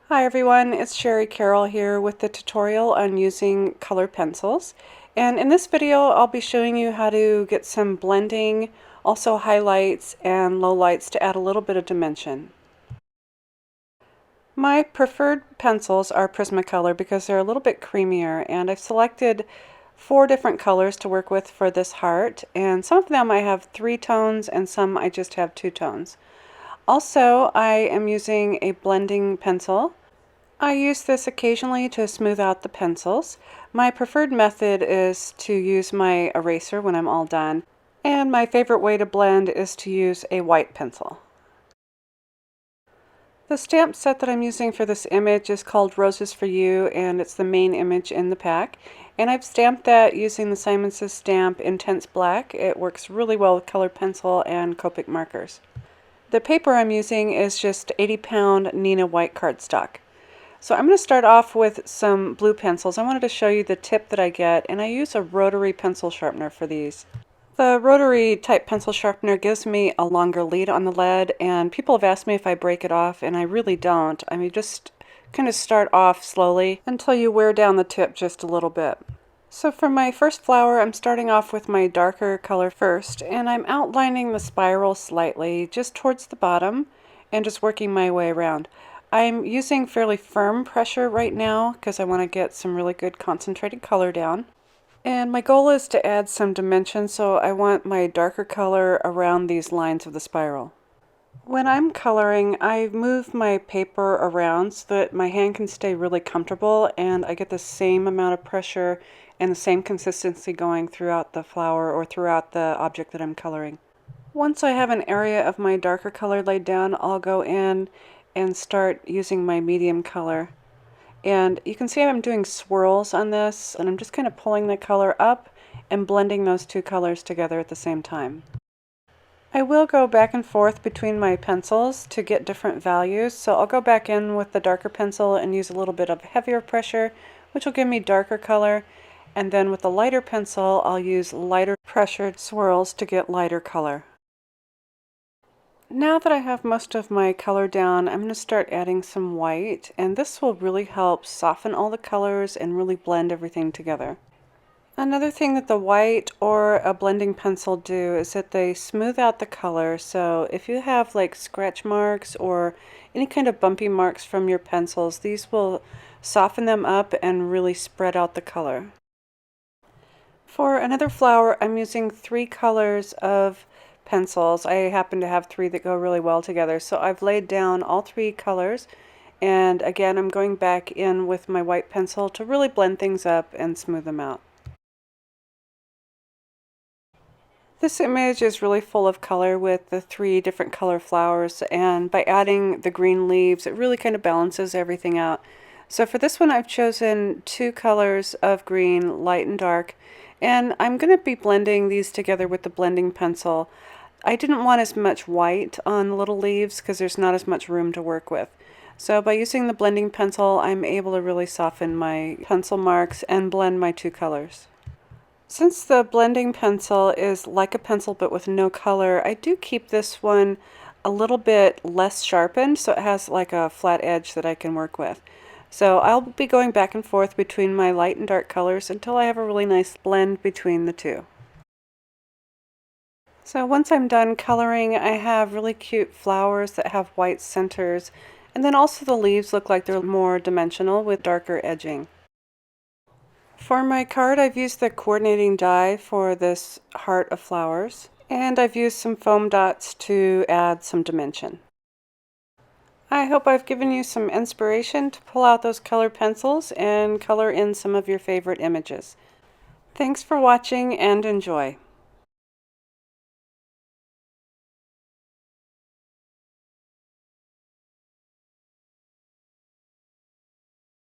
Hi everyone, it's Shari Carroll here with the tutorial on using color pencils. And in this video I'll be showing you how to get some blending, also highlights and lowlights to add a little bit of dimension. My preferred pencils are Prismacolor because they're a little bit creamier, and I've selected 4 different colors to work with for this heart, and some of them I have 3 tones and some I just have 2 tones. Also, I am using a blending pencil. I use this occasionally to smooth out the pencils. My preferred method is to use my eraser when I'm all done, and my favorite way to blend is to use a white pencil. The stamp set that I'm using for this image is called Roses for You, and it's the main image in the pack. And I've stamped that using the Simon Says stamp Intense Black. It works really well with colored pencil and Copic markers. The paper I'm using is just 80-pound Neenah white cardstock. So I'm going to start off with some blue pencils. I wanted to show you the tip that I get, and I use a rotary pencil sharpener for these. The rotary type pencil sharpener gives me a longer lead on the lead, and people have asked me if I break it off, and I really don't. I mean, just kind of start off slowly until you wear down the tip just a little bit. So for my first flower, I'm starting off with my darker color first, and I'm outlining the spiral slightly just towards the bottom and just working my way around. I'm using fairly firm pressure right now because I want to get some really good concentrated color down. And my goal is to add some dimension, so I want my darker color around these lines of the spiral. When I'm coloring, I move my paper around so that my hand can stay really comfortable and I get the same amount of pressure and the same consistency going throughout the flower or throughout the object that I'm coloring. Once I have an area of my darker color laid down, I'll go in and start using my medium color. And you can see I'm doing swirls on this, and I'm just kind of pulling the color up and blending those two colors together at the same time. I will go back and forth between my pencils to get different values, so I'll go back in with the darker pencil and use a little bit of heavier pressure, which will give me darker color, and then with the lighter pencil I'll use lighter pressured swirls to get lighter color. Now that I have most of my color down, I'm going to start adding some white, and this will really help soften all the colors and really blend everything together. Another thing that the white or a blending pencil do is that they smooth out the color, so if you have like scratch marks or any kind of bumpy marks from your pencils, these will soften them up and really spread out the color. For another flower, I'm using 3 colors of pencils. I happen to have 3 that go really well together. So I've laid down all 3 colors, and again I'm going back in with my white pencil to really blend things up and smooth them out. This image is really full of color with the 3 different color flowers, and by adding the green leaves it really kind of balances everything out. So for this one I've chosen 2 colors of green, light and dark, and I'm going to be blending these together with the blending pencil. I didn't want as much white on the little leaves because there's not as much room to work with. So by using the blending pencil, I'm able to really soften my pencil marks and blend my 2 colors. Since the blending pencil is like a pencil but with no color, I do keep this one a little bit less sharpened so it has like a flat edge that I can work with. So I'll be going back and forth between my light and dark colors until I have a really nice blend between the two. So once I'm done coloring, I have really cute flowers that have white centers, and then also the leaves look like they're more dimensional with darker edging. For my card, I've used the coordinating die for this heart of flowers, and I've used some foam dots to add some dimension. I hope I've given you some inspiration to pull out those colored pencils and color in some of your favorite images. Thanks for watching and enjoy.